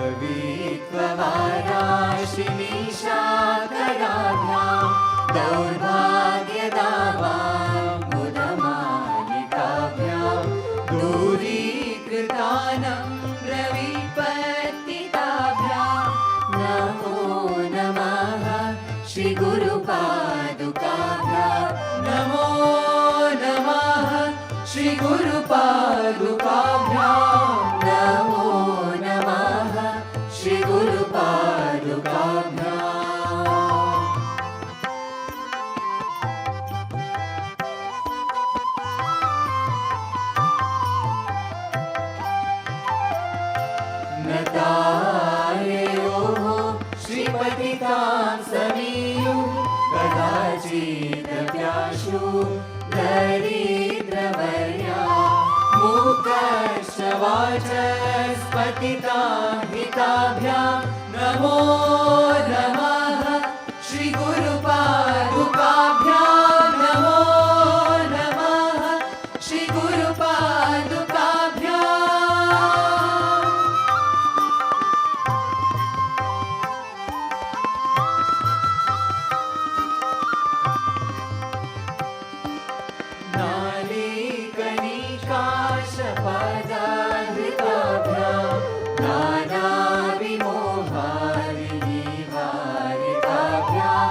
कवित्ववाराशिनिशाकराभ्यां दौर्भाग्यदावां मुदमालिकाभ्यां दूरीकृतानं रविपत्तिताभ्यां नमो नमः श्रीगुरुपादुकाभ्यां नमो नमः श्रीगुरुपादुकाभ्यां नमो नमः श्रीगुरुपादुकाभ्यां नतायोः श्रीपतितां समीयुः कदाचिदप्याशु दरिद्रवर्या मूकश्चवाचस्पतितां हिताभ्यां नमो नमः श्रीगुरुपादुकाभ्यां नमो नमः श्रीगुरुपादुकाभ्यां नालीकनिकाशपदाधृताभ्यां नानाविमोहारिणीवारिताभ्यां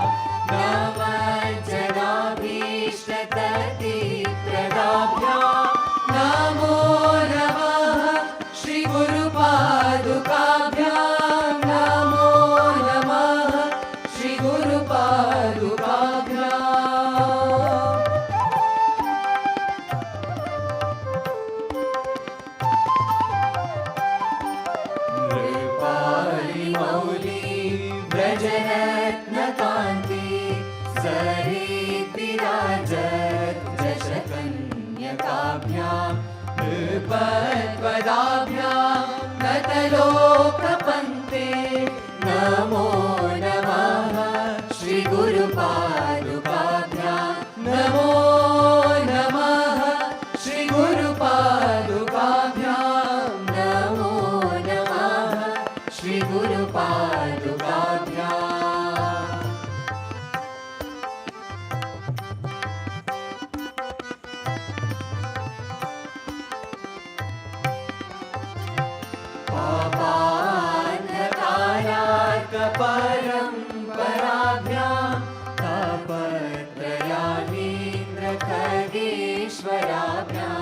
नमज्जनाभीष्टततिप्रदाभ्यां नमो नमः श्रीगुरुपादुकाभ्यां नमो नमः श्रीगुरुपादुकाभ्यां नृपालिमौली व्रजरत्नकान्ति सरिद्विराजत् जशकन्यकाभ्यां नृपत्पदाभ्यां नतलोकपन्ते नमो नमः श्रीगुरुपादुकाभ्यां नमो नमः श्रीगुरुपादुकाभ्यां नमो नमः श्रीगुरुपादुकाभ्यां पापान्धकारार्कपरम्पराभ्यां तापत्रयानीन्द्रखगेश्वराभ्यां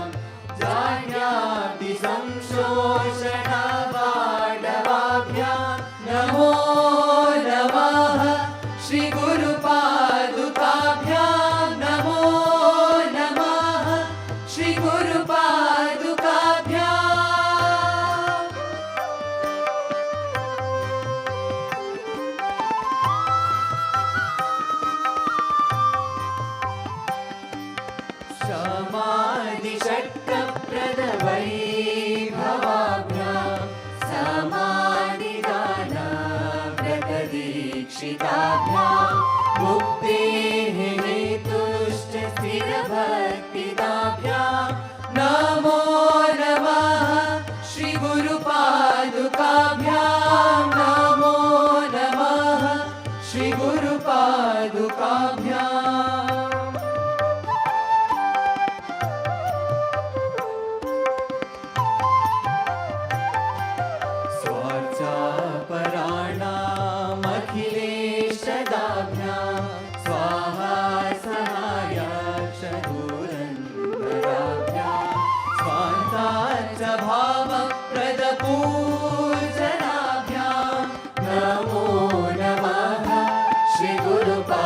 जाड्यादिसंशोषणवाडवाभ्यां नमो नमः श्रीगुरुपादुकाभ्यां नमो नमः श्रीगुरुपादुकाभ्यां समाधिषट्कप्रदवैभवाभ्यां समाधिदानव्रतदीक्षिताभ्यां मुक्तेः हेतुश्च स्थिरभक्तिदाभ्यां नमो नमः श्रीगुरुपादुकाभ्यां नमो नमः श्रीगुरुपादुकाभ्यां स्वार्चापराणामखिलेशदाभ्यां स्वाहा सहायाक्षदूरन्तराभ्यां स्वान्ताच्च भावप्रदपूजनाभ्यां नमो नमः श्रीगुरुपादुकाभ्यां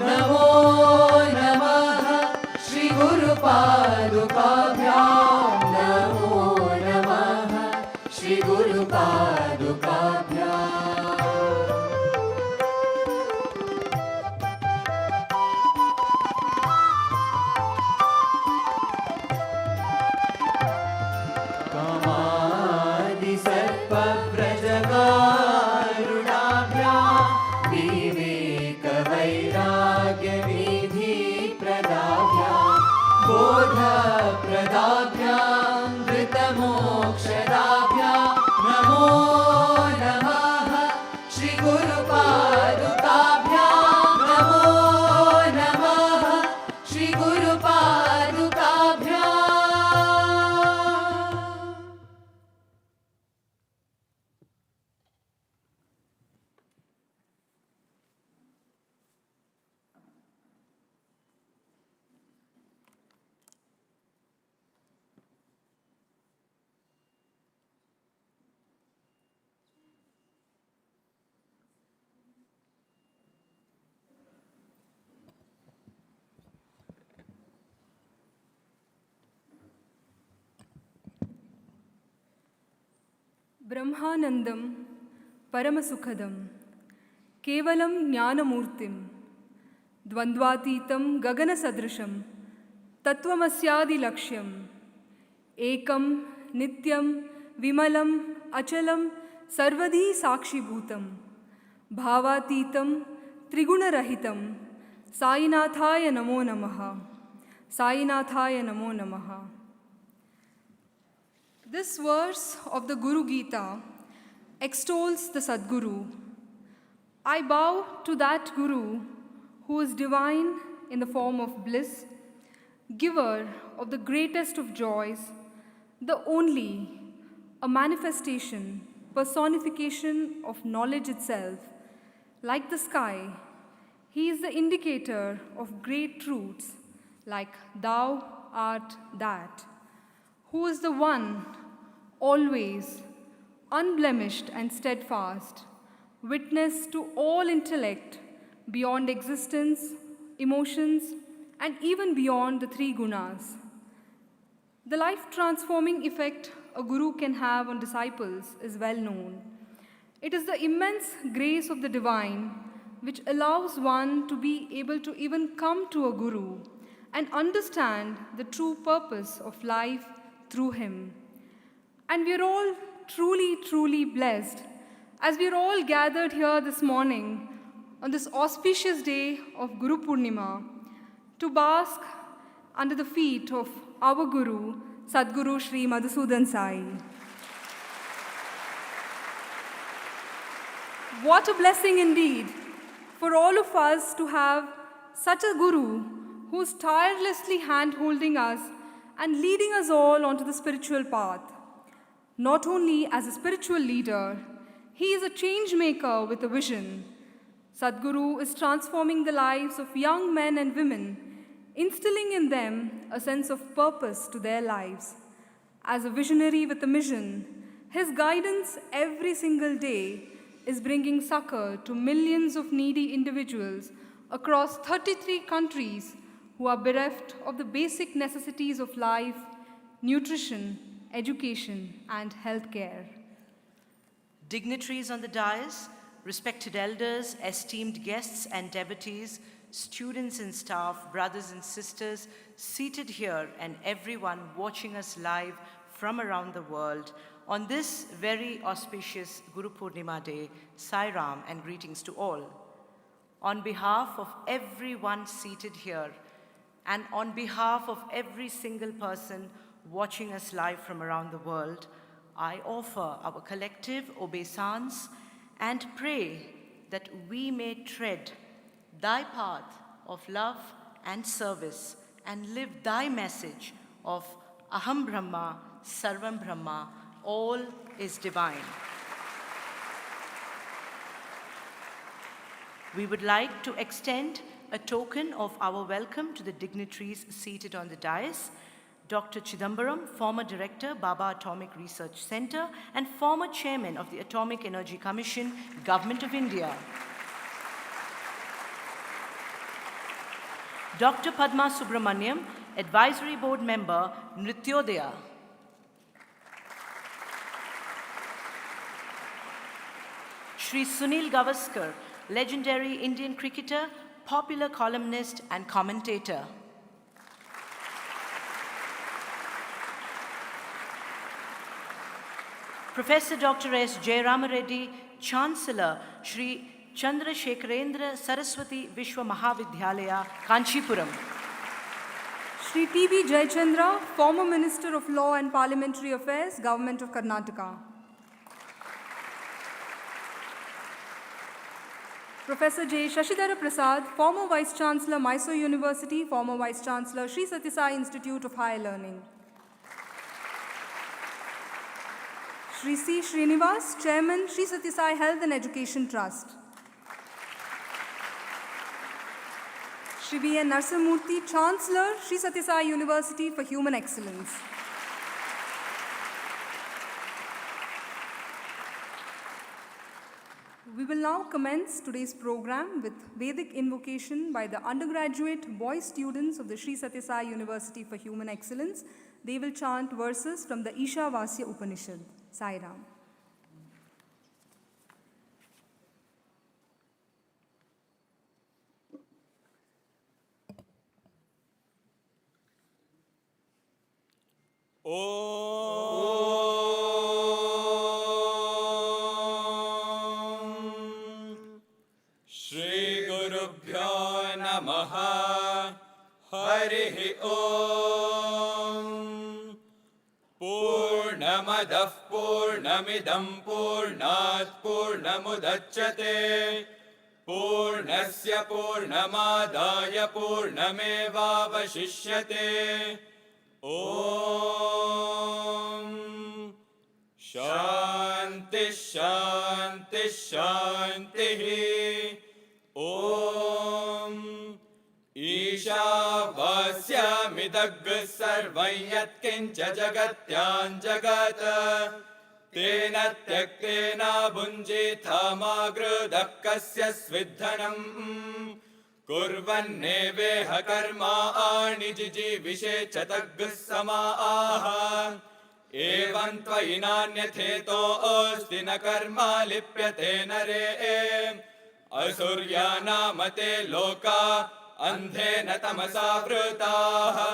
नमो नमः श्रीगुरुपादुकाभ्यां नमो नमः श्रीगुरुपादुकाभ्यां कामादिसर्पव्रजगारुणाभ्यां विवेकवैराग्यविधिप्रदाभ्यां बोधप्रदाभ्यां धृतमोक्षदाभ्यां ब्रह्मानन्दं परमसुखदं केवलं ज्ञानमूर्तिं द्वन्द्वातीतं गगनसदृशं तत्त्वमस्यादिलक्ष्यम् एकं नित्यं विमलं अचलं सर्वधी साक्षिभूतं भावातीतं त्रिगुणरहितं साईनाथाय नमो नमः. Sainataya Namo Namaha. This verse of the Guru Gita extols the Sadguru. I bow to that Guru who is divine in the form of bliss, giver of the greatest of joys, the only, a manifestation, personification of knowledge itself. Like the sky, he is the indicator of great truths, like thou art that, who is the one, always, unblemished and steadfast, witness to all intellect, beyond existence, emotions, and even beyond the three gunas. The life-transforming effect a guru can have on disciples is well known. It is the immense grace of the divine which allows one to be able to even come to a guru and understand the true purpose of life through him. And we are all truly, truly blessed as we are all gathered here this morning on this auspicious day of Guru Purnima to bask under the feet of our Guru, Sadguru Shri Madhusudan Sai. What a blessing indeed for all of us to have such a Guru who is tirelessly hand-holding us and leading us all onto the spiritual path. Not only as a spiritual leader, he is a change maker with a vision. Sadguru is transforming the lives of young men and women, instilling in them a sense of purpose to their lives. As a visionary with a mission, his guidance every single day is bringing succor to millions of needy individuals across 33 countries who are bereft of the basic necessities of life, nutrition, education, and healthcare. Dignitaries on the dais, respected elders, esteemed guests and devotees, students and staff, brothers and sisters seated here, and everyone watching us live from around the world on this very auspicious Guru Purnima day, Sai Ram and greetings to all. On behalf of everyone seated here, and on behalf of every single person watching us live from around the world, I offer our collective obeisance and pray that we may tread thy path of love and service and live thy message of Aham Brahma, Sarvam Brahma, all is divine. We would like to extend a token of our welcome to the dignitaries seated on the dais. Dr. Chidambaram, former director, Baba Atomic Research Center, and former chairman of the Atomic Energy Commission, Government of India. Dr. Padma Subramaniam, advisory board member, Nrityodaya. Shri Sunil Gavaskar, legendary Indian cricketer, popular columnist and commentator. Professor Dr. S. Jayarama Reddy, Chancellor, Shri Chandrasekharendra Saraswati Vishwa Mahavidyalaya, Kanchipuram. Shri T.B. Jayachandra, former Minister of Law and Parliamentary Affairs, Government of Karnataka. Professor J. Shashidhara Prasad, former Vice Chancellor, Mysore University, former Vice Chancellor, Sri Sathya Sai Institute of Higher Learning. Shri C. Srinivas, Chairman, Sri Sathya Sai Health and Education Trust. Shri B. N. Narsamurthy, Chancellor, Sri Sathya Sai University for Human Excellence. We will now commence today's program with Vedic Invocation by the undergraduate boy students of the Sri Sathya Sai University for Human Excellence. They will chant verses from the Ishavasya Upanishad. Sai Ram. Shri Gurubhyo Namaha Harihi Om Purnamadah Purnamidam Purnat Purnamudachyate Purnasya Purnamadaya Purnamevavashishyate Om Shanti Shanti Shanti Om Ishavasya Midagg Sarvam Yatkincha Jagatyan Jagata Tena Tyaktena Bunjitha Magrudakasya Svidhanam Kurvanneveha Karma Ani Jijivishe Chatagg Samaaha Evam Tvainanyatheto Osti Na Karma Lipyate Nare Asurya Mate Loka Andhena Tamasa Vrutaha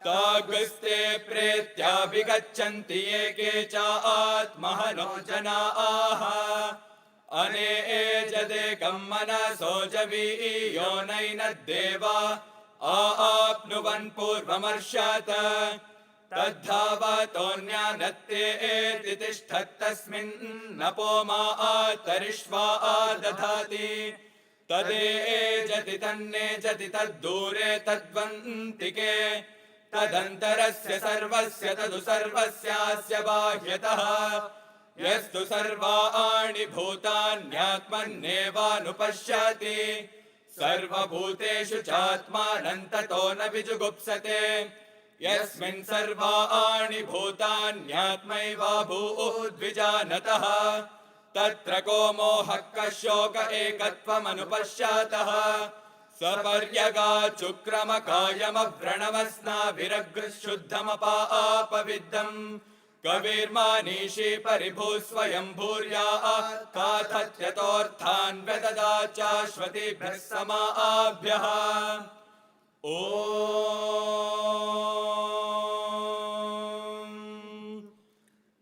Kaguste Pretya Vigachanti Eke Cha Atmahano Janaaha Ane Ejade Kammana Sojavi Yonaina Deva Aapnuvan Purvamarshata Tadhava Natte Titishtattasmin Napoma Atarishva Adadhati Tade Jati Tanne Jati Taddure Tadvantike Tadantarasya Sarvasya Tadu Sarvasyasya Bahyataha Yastu Sarvaani Bhutanyatmanneva Nupashyati Sarva Bhuteshu Chatmanantato Na Vijugupsate Yasmin Sarvaani Bhutanyatmaiva Bhudvijanataha Tatra ko mohakka shoka ekatvam anupashyataha Saparyaga chukrama kayama vranamasna viragr shuddhamapa apaviddam Kavirmanishi paribhu swayam bhurya kathatyatorthan vedada chashvati bhasama abhyaha Om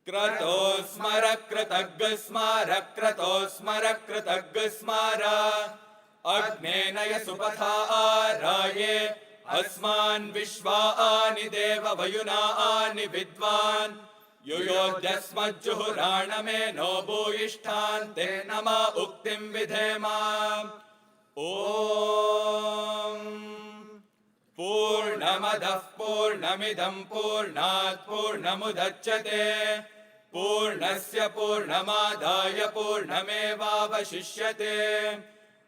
Krato smara kratagga smara krato smara kratagga smara Agnenaya supatha araye Asman vishvaani deva vayunaani vidvan Yuyodhyasmajjuhurana no bhuyishtan te nama uktim vidhema Om Purnamadah Purnamidam Purnat Purnamudachyate Purnasya Purnamadaya Purnamevavashishyate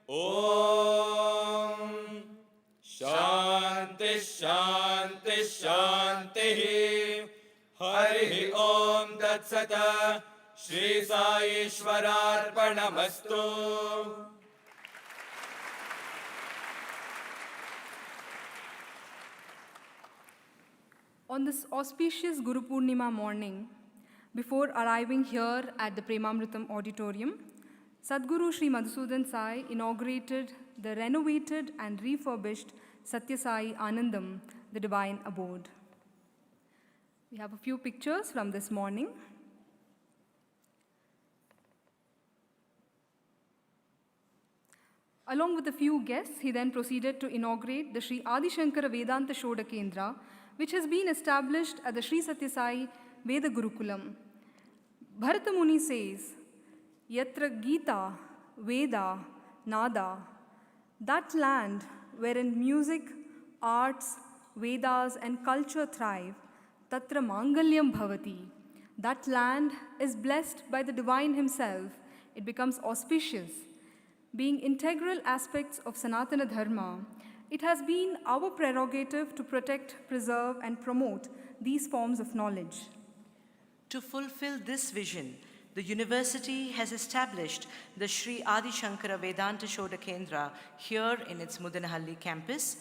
Om Shanti Shanti Shanti Harihi Om Tat Sata Shri Sai Ishwararpanamastu. On this auspicious Guru Purnima morning, before arriving here at the Premamritam Auditorium, Sadguru Sri Madhusudan Sai inaugurated the renovated and refurbished Sathya Sai Anandam, the Divine Abode. We have a few pictures from this morning. Along with a few guests, he then proceeded to inaugurate the Sri Adi Shankara Vedanta Shodha Kendra, which has been established at the Sri Sathya Sai Veda Gurukulam. Bharata Muni says, Yatra Gita, Veda, Nada, that land wherein music, arts, Vedas and culture thrive, Tatra Mangalyam Bhavati, that land is blessed by the Divine Himself. It becomes auspicious. Being integral aspects of Sanatana Dharma, it has been our prerogative to protect, preserve, and promote these forms of knowledge. To fulfill this vision, the university has established the Sri Adi Shankara Vedanta Shodha Kendra here in its Muddenahalli campus.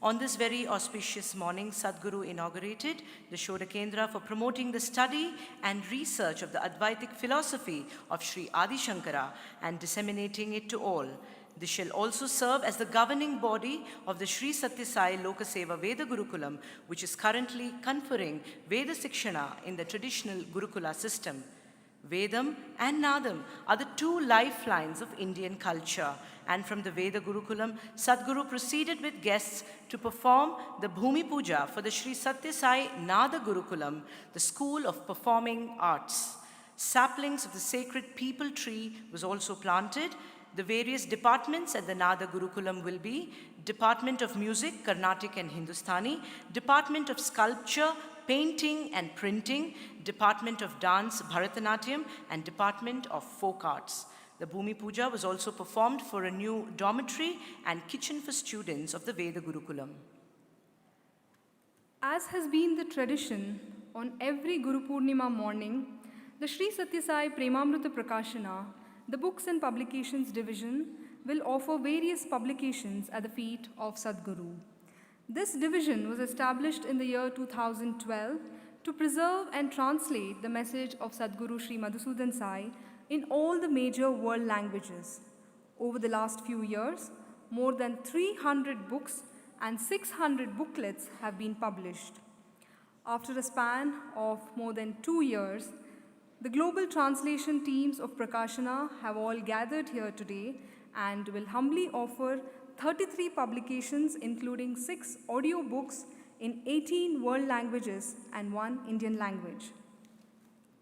On this very auspicious morning, Sadguru inaugurated the Shodha Kendra for promoting the study and research of the Advaitic philosophy of Sri Adi Shankara and disseminating it to all. This shall also serve as the governing body of the Sri Sathya Sai Loka Seva Veda Gurukulam, which is currently conferring Veda Sikshana in the traditional Gurukula system. Vedam and Nadam are the two lifelines of Indian culture, and from the Veda Gurukulam, Sadguru proceeded with guests to perform the Bhoomi Pooja for the Sri Sathya Sai Nada Gurukulam, the school of performing arts. Saplings of the sacred people tree was also planted. The various departments at the Nada Gurukulam will be Department of Music, Carnatic and Hindustani, Department of Sculpture, Painting and Printing, Department of Dance, Bharatanatyam, and Department of Folk Arts. The Bhoomi Puja was also performed for a new dormitory and kitchen for students of the Veda Gurukulam. As has been the tradition, on every Guru Purnima morning, the Sri Sathya Sai Premamrita Prakashana, the Books and Publications Division, will offer various publications at the feet of Sadguru. This division was established in the year 2012 to preserve and translate the message of Sadguru Sri Madhusudan Sai in all the major world languages. Over the last few years, more than 300 books and 600 booklets have been published. After a span of more than 2 years, the global translation teams of Prakashana have all gathered here today and will humbly offer 33 publications, including 6 audio books in 18 world languages and 1 Indian language.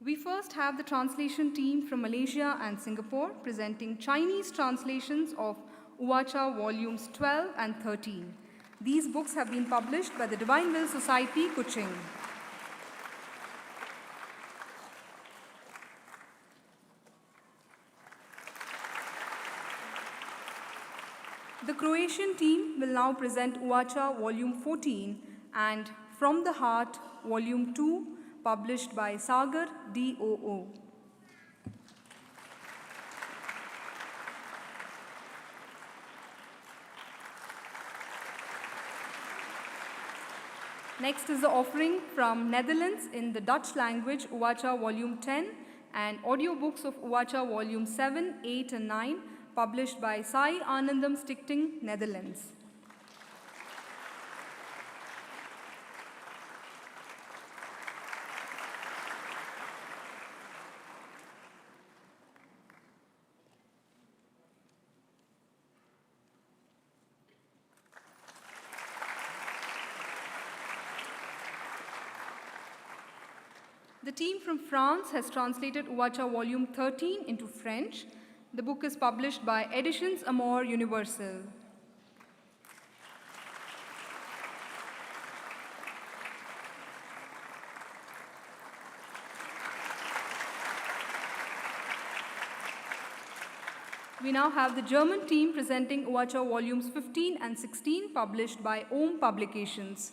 We first have the translation team from Malaysia and Singapore presenting Chinese translations of Uvacha volumes 12 and 13. These books have been published by the Divine Will Society, Kuching. The Croatian team will now present Uvacha volume 14 and From the Heart volume 2, published by Sagar DOO. Next is the offering from Netherlands in the Dutch language, Uvacha volume 10, and audiobooks of Uvacha volume 7, 8 and 9, published by Sai Anandam Stichting, Netherlands. The team from France has translated Uvacha volume 13 into French. The book is published by Editions Amour Universelle. We now have the German team presenting Uvacha volumes 15 and 16, published by Om Publications.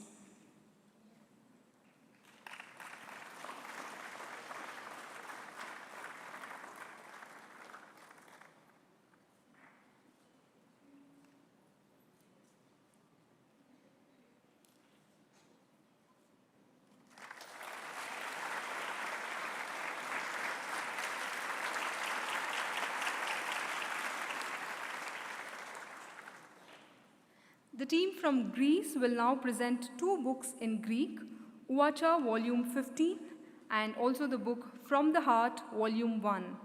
The team from Greece will now present 2 books in Greek, Uvacha volume 15 and also the book From the Heart volume 1.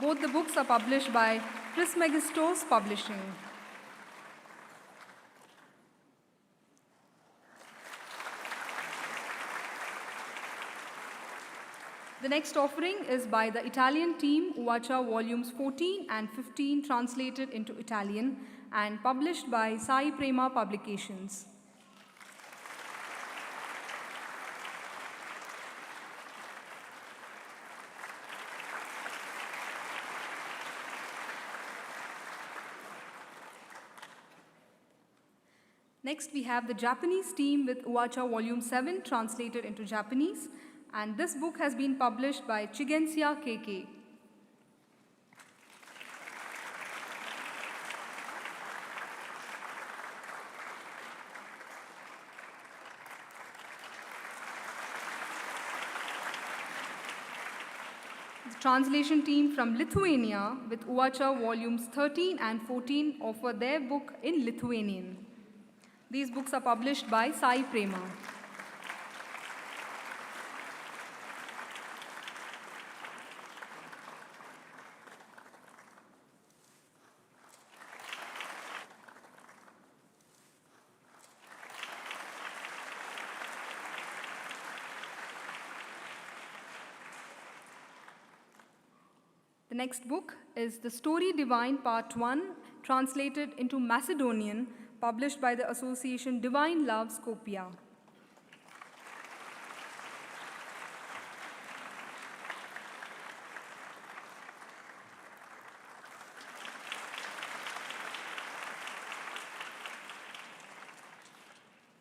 Both the books are published by Trismegistos Publishing. The next offering is by the Italian team, Uvacha volumes 14 and 15, translated into Italian and published by Sai Prema Publications. Next, we have the Japanese team with Uvacha volume 7, translated into Japanese, and this book has been published by Chigensia KK. The translation team from Lithuania with Uvacha volumes 13 and 14 offer their book in Lithuanian. These books are published by Sai Prema. The next book is The Story Divine Part 1, translated into Macedonian, published by the Association Divine Love, Skopje.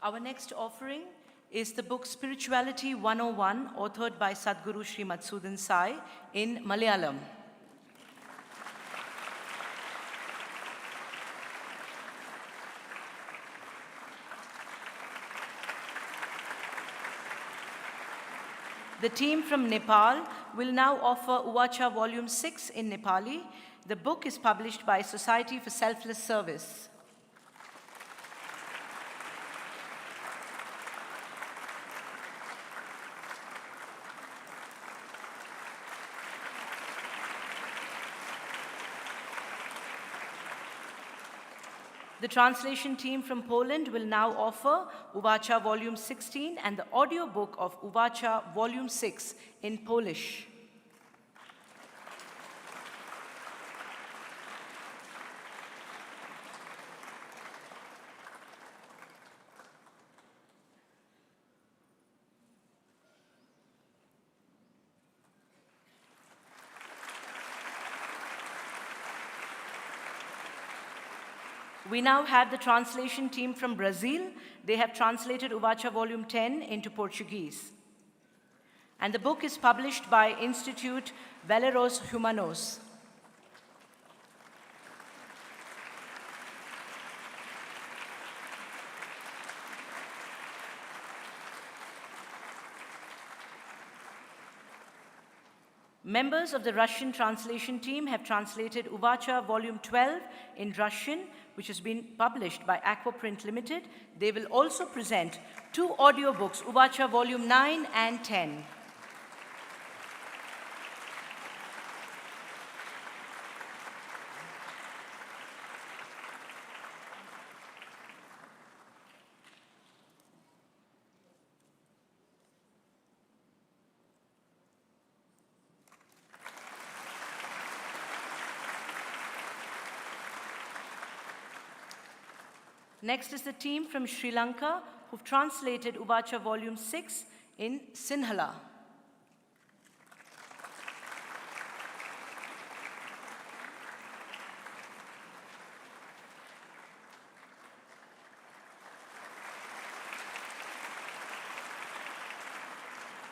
Our next offering is the book Spirituality 101, authored by Sadguru Sri Madhusudan Sai in Malayalam. The team from Nepal will now offer Uvacha Volume 6 in Nepali. The book is published by Society for Selfless Service. The translation team from Poland will now offer Uvacha Volume 16 and the audiobook of Uvacha Volume 6 in Polish. We now have the translation team from Brazil. They have translated Uvacha Volume 10 into Portuguese. And the book is published by Institute Valeros Humanos. Members of the Russian translation team have translated Uvacha Volume 12 in Russian, which has been published by Aquaprint Limited. They will also present 2 audiobooks, Uvacha Volume 9 and 10. Next is the team from Sri Lanka who've translated Uvacha Volume 6 in Sinhala.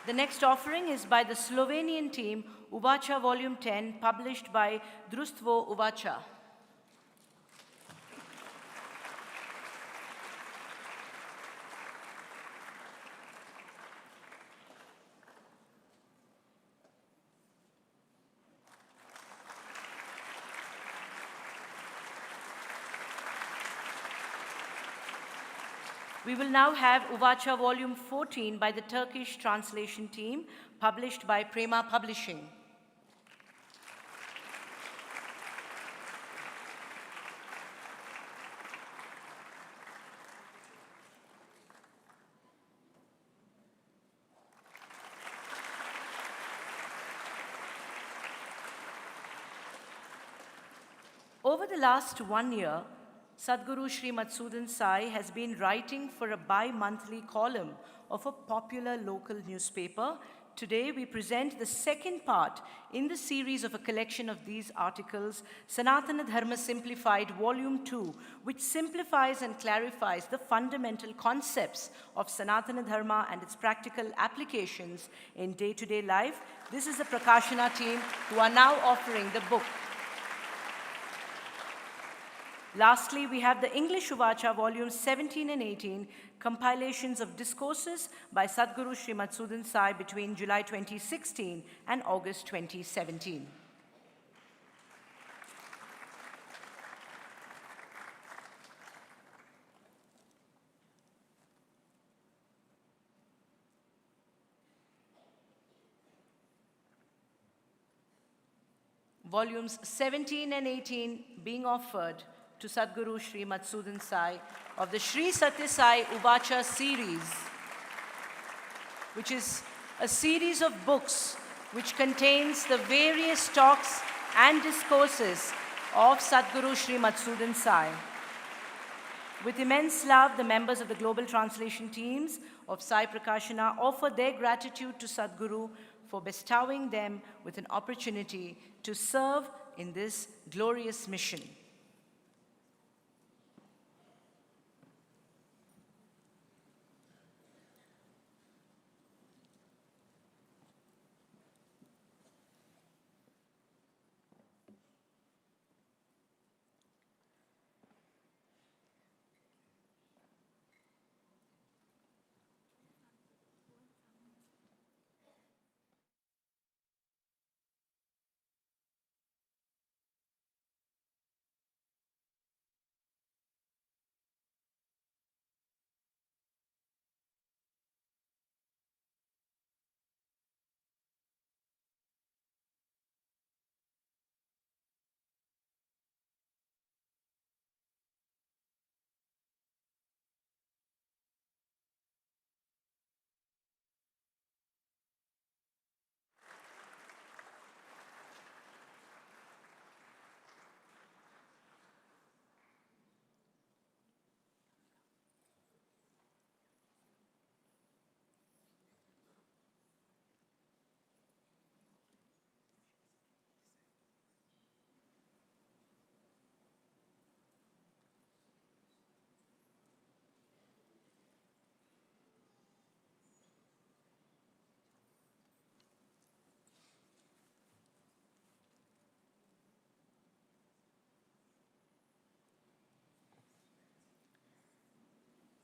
The next offering is by the Slovenian team, Uvacha Volume 10, published by Društvo Uvacha. We will now have Uvacha Volume 14 by the Turkish translation team, published by Prema Publishing. Over the last 1 year, Sadguru Sri Madhusudan Sai has been writing for a bi-monthly column of a popular local newspaper. Today, we present the second part in the series of a collection of these articles, Sanatana Dharma Simplified, Volume 2, which simplifies and clarifies the fundamental concepts of Sanatana Dharma and its practical applications in day-to-day life. This is the Prakashana team who are now offering the book. Lastly, we have the English Uvacha, volumes 17 and 18, compilations of discourses by Sadguru Sri Madhusudan Sai between July 2016 and August 2017. Volumes 17 and 18 being offered to Sadguru Sri Madhusudan Sai of the Sri Sathya Sai Uvacha series, which is a series of books which contains the various talks and discourses of Sadguru Sri Madhusudan Sai. With immense love, the members of the global translation teams of Sai Prakashana offer their gratitude to Sadguru for bestowing them with an opportunity to serve in this glorious mission.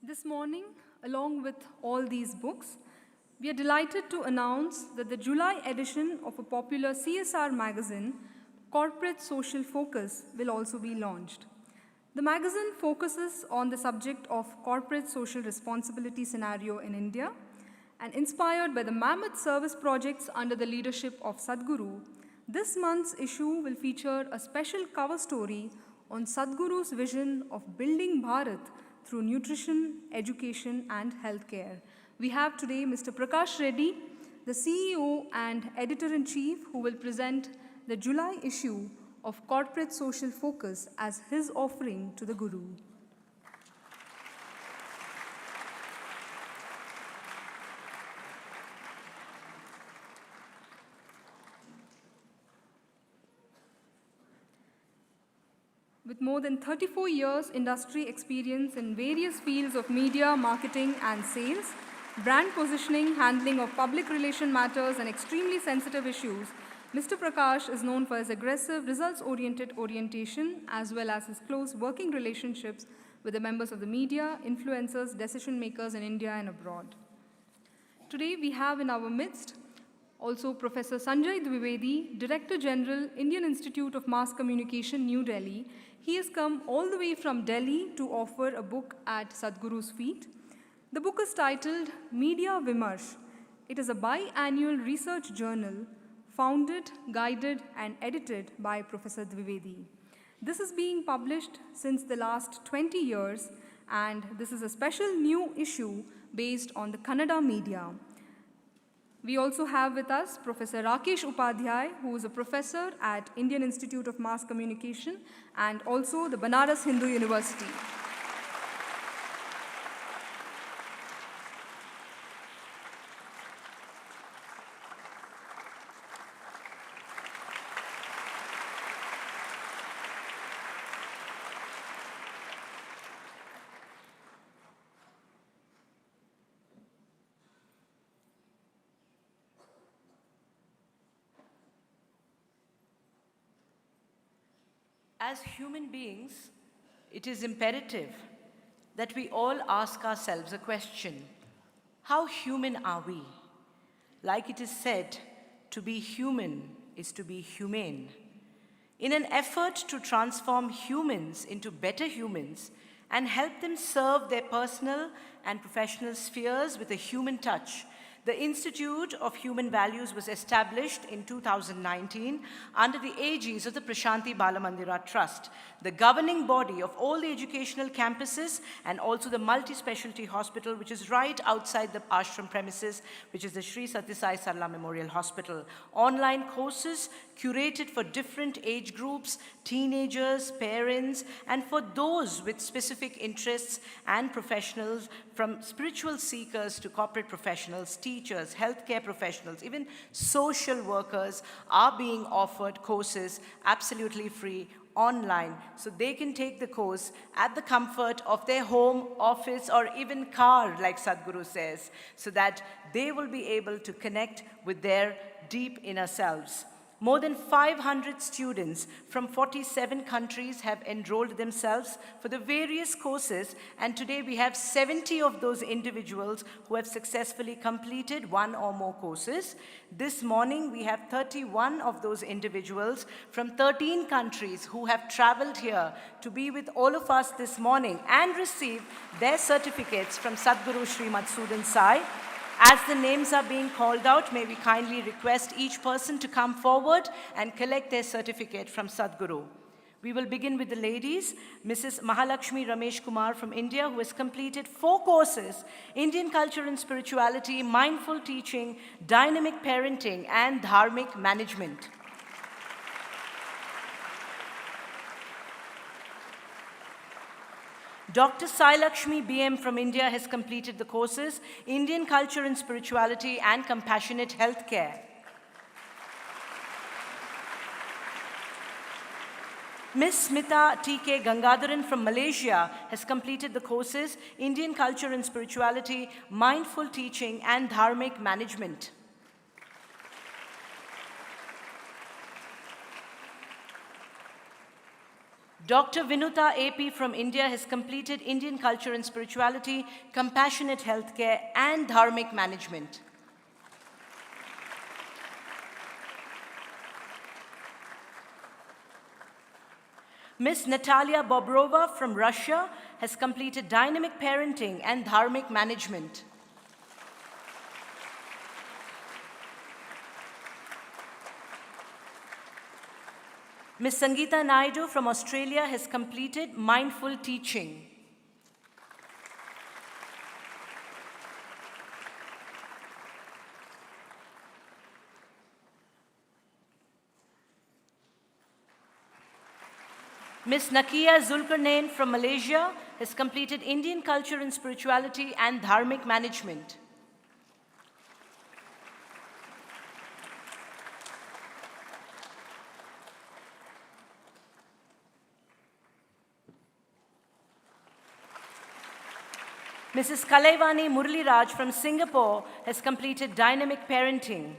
This morning, along with all these books, we are delighted to announce that the July edition of a popular CSR magazine, Corporate Social Focus, will also be launched. The magazine focuses on the subject of corporate social responsibility scenario in India, and inspired by the mammoth service projects under the leadership of Sadguru, this month's issue will feature a special cover story on Sadguru's vision of building Bharat through nutrition, education, and healthcare. We have today Mr. Prakash Reddy, the CEO and Editor-in-Chief, who will present the July issue of Corporate Social Focus as his offering to the Guru. With more than 34 years industry experience in various fields of media, marketing, and sales, brand positioning, handling of public relation matters, and extremely sensitive issues, Mr. Prakash is known for his aggressive, results-oriented orientation, as well as his close working relationships with the members of the media, influencers, decision makers in India and abroad. Today we have in our midst also Professor Sanjay Dwivedi, Director General, Indian Institute of Mass Communication, New Delhi. He has come all the way from Delhi to offer a book at Sadhguru's feet. The book is titled Media Vimarsh. It is a biannual research journal founded, guided, and edited by Professor Dwivedi. This is being published since the last 20 years, and this is a special new issue based on the Kannada media. We also have with us Professor Rakesh Upadhyay, who is a professor at Indian Institute of Mass Communication and also the Banaras Hindu University. As human beings, it is imperative that we all ask ourselves a question: how human are we? Like it is said, to be human is to be humane. In an effort to transform humans into better humans and help them serve their personal and professional spheres with a human touch, the Institute of Human Values was established in 2019 under the aegis of the Prashanti Balamandira Trust, the governing body of all the educational campuses and also the multi-specialty hospital, which is right outside the ashram premises, which is the Sri Sathya Sai Sarla Memorial Hospital. Online courses curated for different age groups, teenagers, parents, and for those with specific interests and professionals, from spiritual seekers to corporate professionals, teachers, healthcare professionals, even social workers are being offered courses absolutely free online, so they can take the course at the comfort of their home, office, or even car, like Sadguru says, so that they will be able to connect with their deep inner selves. More than 500 students from 47 countries have enrolled themselves for the various courses, and today we have 70 of those individuals who have successfully completed one or more courses. This morning we have 31 of those individuals from 13 countries who have traveled here to be with all of us this morning and receive their certificates from Sadguru Sri Madhusudan Sai. As the names are being called out, may we kindly request each person to come forward and collect their certificate from Sadguru. We will begin with the ladies. Mrs. Mahalakshmi Ramesh Kumar from India, who has completed 4 courses: Indian Culture and Spirituality, Mindful Teaching, Dynamic Parenting, and Dharmic Management. Dr. Sai Lakshmi BM from India has completed the courses Indian Culture and Spirituality and Compassionate Healthcare. Ms. Smita T.K. Gangadharan from Malaysia has completed the courses Indian Culture and Spirituality, Mindful Teaching, and Dharmic Management. Dr. Vinuta AP from India has completed Indian Culture and Spirituality, Compassionate Healthcare, and Dharmic Management. Ms. Natalia Bobrova from Russia has completed Dynamic Parenting and Dharmic Management. Ms. Sangeeta Naidu from Australia has completed Mindful Teaching. Ms. Nakia Zulkarnain from Malaysia has completed Indian Culture and Spirituality and Dharmic Management. Mrs. Kalaivani Murli Raj from Singapore has completed Dynamic Parenting.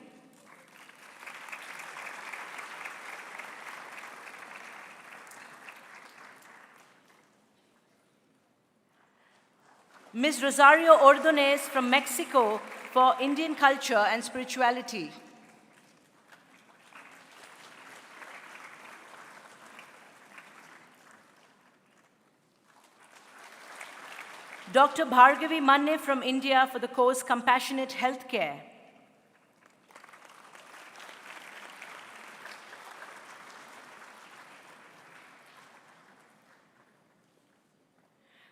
Ms. Rosario Ordonez from Mexico for Indian Culture and Spirituality. Dr. Bhargavi Manne from India for the course Compassionate Healthcare.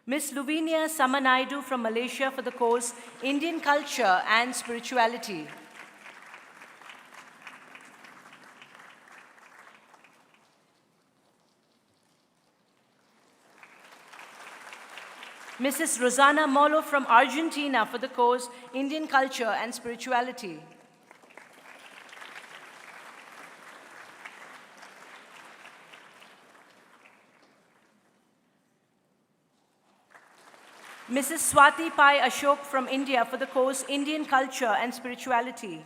Ms. Luvinia Samanaidu from Malaysia for the course Indian Culture and Spirituality. Mrs. Rosana Molo from Argentina for the course Indian Culture and Spirituality. Mrs. Swati Pai Ashok from India for the course Indian Culture and Spirituality.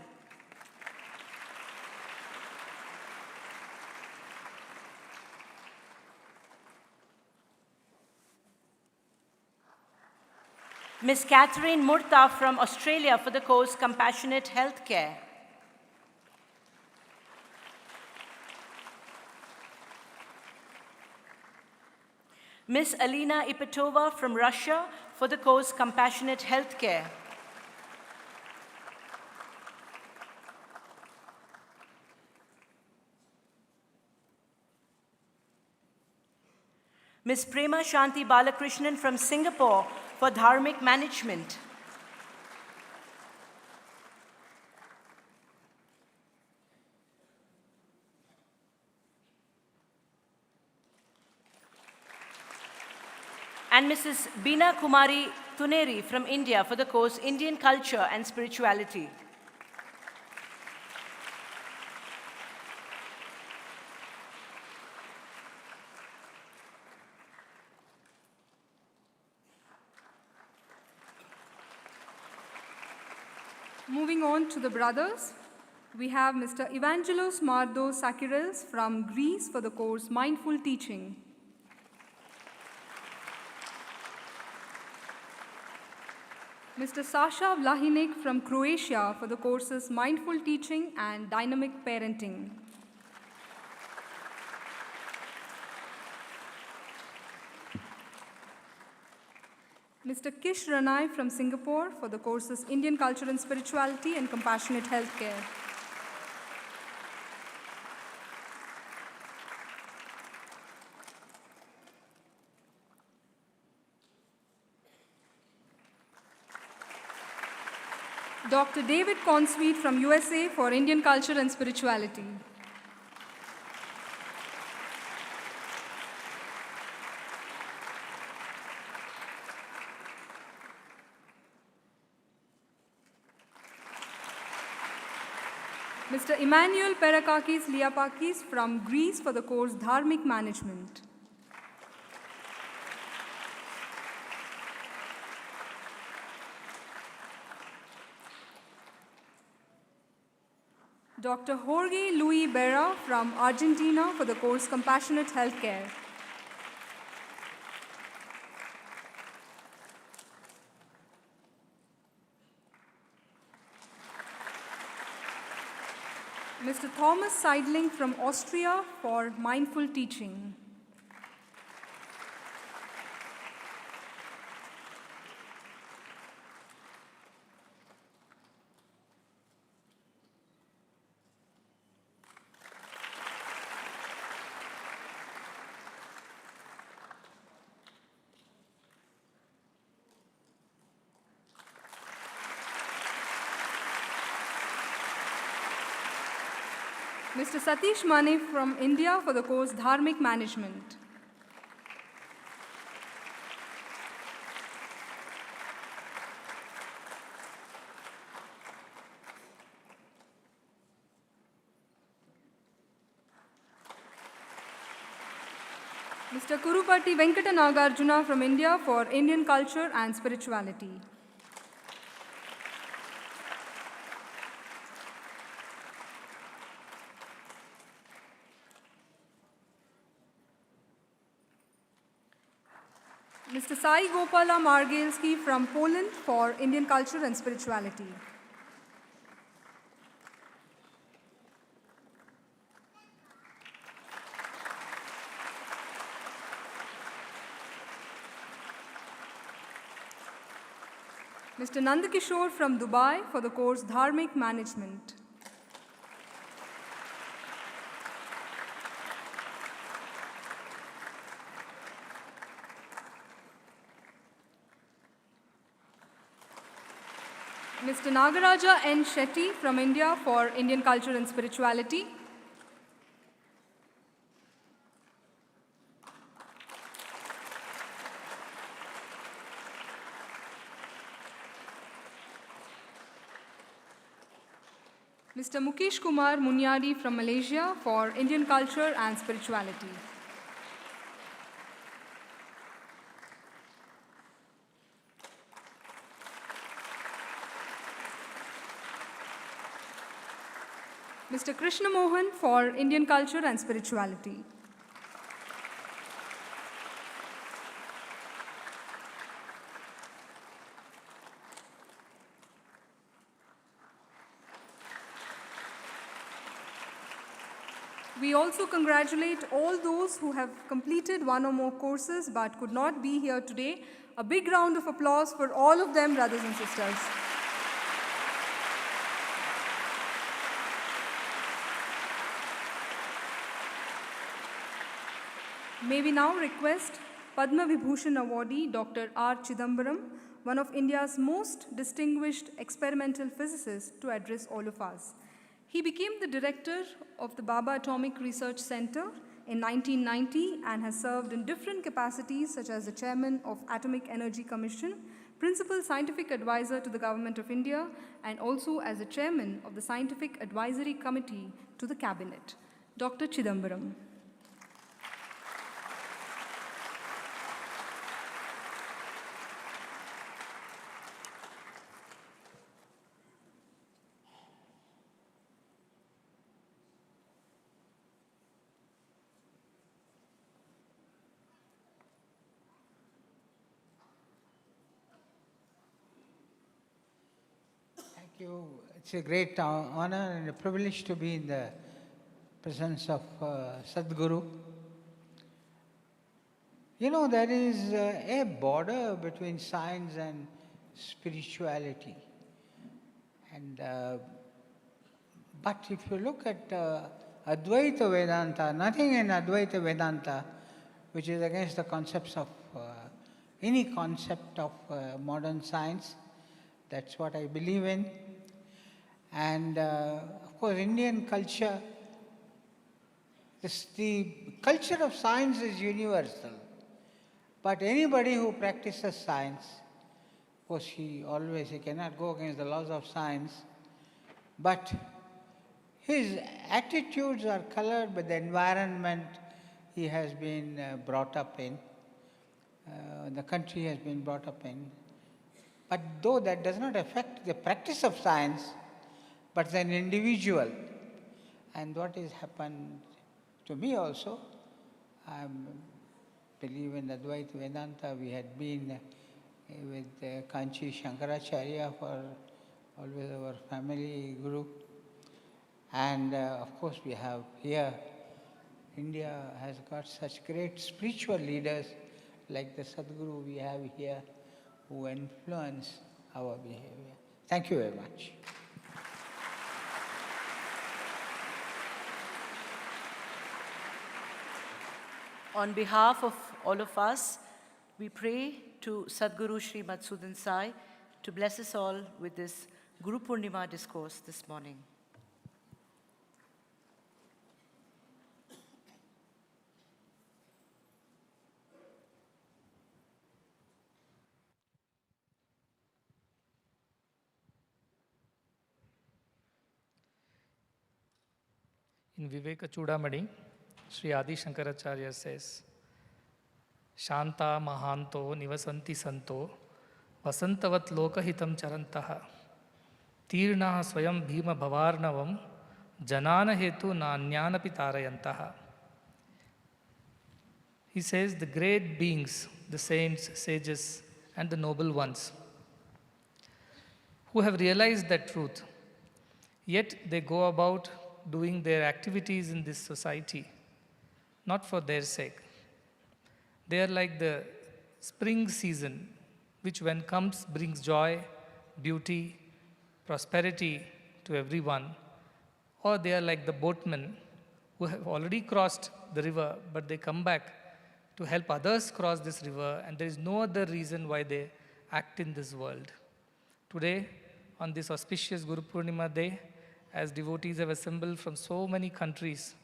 Miss Catherine Murtha from Australia for the course Compassionate Healthcare. Miss Alina Ipatova from Russia for the course Compassionate Healthcare. Miss Prema Shanti Balakrishnan from Singapore for Dharmic Management. And Mrs. Beena Kumari Tuneri from India for the course Indian Culture and Spirituality. Moving on to the brothers, we have Mr. Evangelos Mardos Sakiris from Greece for the course Mindful Teaching. Mr. Sasha Vlahinik from Croatia for the courses Mindful Teaching and Dynamic Parenting. Mr. Kish Ranai from Singapore for the courses Indian Culture and Spirituality and Compassionate Healthcare. Dr. David Consweet from USA for Indian Culture and Spirituality. Mr. Emmanuel Perakakis Liapakis from Greece for the course Dharmic Management. Dr. Jorge Luis Berra from Argentina for the course Compassionate Healthcare. Mr. Thomas Seidling from Austria for Mindful Teaching. Mr. Satish Mane from India for the course Dharmic Management. Mr. Kurupati Venkata Nagarjuna from India for Indian Culture and Spirituality. Mr. Sai Gopala Margelski from Poland for Indian Culture and Spirituality. Mr. Nandakishore from Dubai for the course Dharmic Management. Mr. Nagaraja N. Shetty from India for Indian Culture and Spirituality. Mr. Mukesh Kumar Munyadi from Malaysia for Indian Culture and Spirituality. Mr. Krishna Mohan for Indian Culture and Spirituality. We also congratulate all those who have completed one or more courses but could not be here today. A big round of applause for all of them, brothers and sisters. May we now request Padma Vibhushan awardee Dr. R. Chidambaram, one of India's most distinguished experimental physicists, to address all of us. He became the director of the Baba Atomic Research Center in 1990 and has served in different capacities such as the chairman of Atomic Energy Commission, principal scientific advisor to the Government of India, and also as the chairman of the Scientific Advisory Committee to the Cabinet. Dr. Chidambaram. It's a great honor and a privilege to be in the presence of Sadguru. You know, there is a border between science and spirituality. And but if you look at Advaita Vedanta, nothing in Advaita Vedanta which is against the concepts of any concept of modern science. That's what I believe in. And of course, Indian culture, the culture of science is universal. But anybody who practices science, of course, he cannot go against the laws of science, but his attitudes are colored by the environment he has been brought up in, the country has been brought up in. But though that does not affect the practice of science, but as an individual. And what has happened to me also, I believe in Advaita Vedanta. We had been with Kanchi Shankaracharya for always our family guru. And of course we have here, India has got such great spiritual leaders like the Sadguru we have here who influence our behavior. Thank you very much. On behalf of all of us, we pray to Sadguru Sri Madhusudan Sai to bless us all with this Guru Purnima discourse this morning. In Viveka Chudamani, Sri Adi Shankaracharya says, Shanta Mahanto Nivasanti Santo Vasantavat Lokahitam Charantaha Tirna Swayam Bhima Bhavarnavam Janana Hetu Nanyanapi Tarayantaha. He says the great beings, the saints, sages, and the noble ones who have realized that truth, yet they go about doing their activities in this society, not for their sake. They are like the spring season, which when comes brings joy, beauty, prosperity to everyone. Or they are like the boatmen who have already crossed the river, but they come back to help others cross this river, and there is no other reason why they act in this world. Today, on this auspicious Guru Purnima day, as devotees have assembled from so many countries,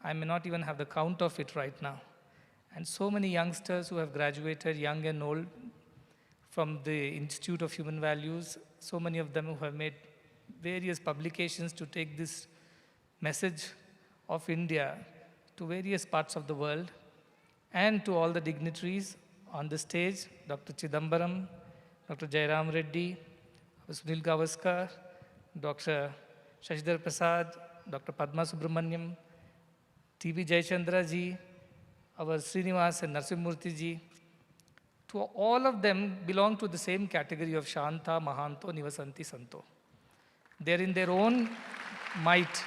I may not even have the count of it right now. And so many youngsters who have graduated, young and old, from the Institute of Human Values, so many of them who have made various publications to take this message of India to various parts of the world, and to all the dignitaries on the stage, Dr. Chidambaram, Dr. Jairam Reddy, Sunil Gavaskar, Dr. Shashidhar Prasad, Dr. Padma Subramaniam, T.B. Jayachandra ji, our Srinivas and Narsimurti ji. To all of them belong to the same category of Shanta, Mahanto, Nivasanti, Santo. They are in their own might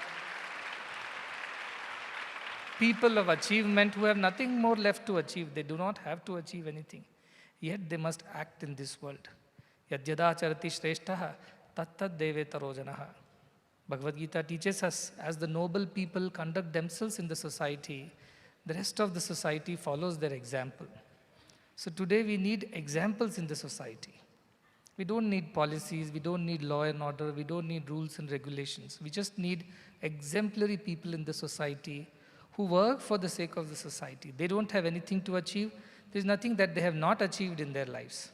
people of achievement who have nothing more left to achieve. They do not have to achieve anything. Yet they must act in this world. Yadyada charati shreshtaha tattad devetaro janaha. Bhagavad Gita teaches us, as the noble people conduct themselves in the society, the rest of the society follows their example. So today we need examples in the society. We don't need policies, we don't need law and order, we don't need rules and regulations. We just need exemplary people in the society who work for the sake of the society. They don't have anything to achieve. There's nothing that they have not achieved in their lives.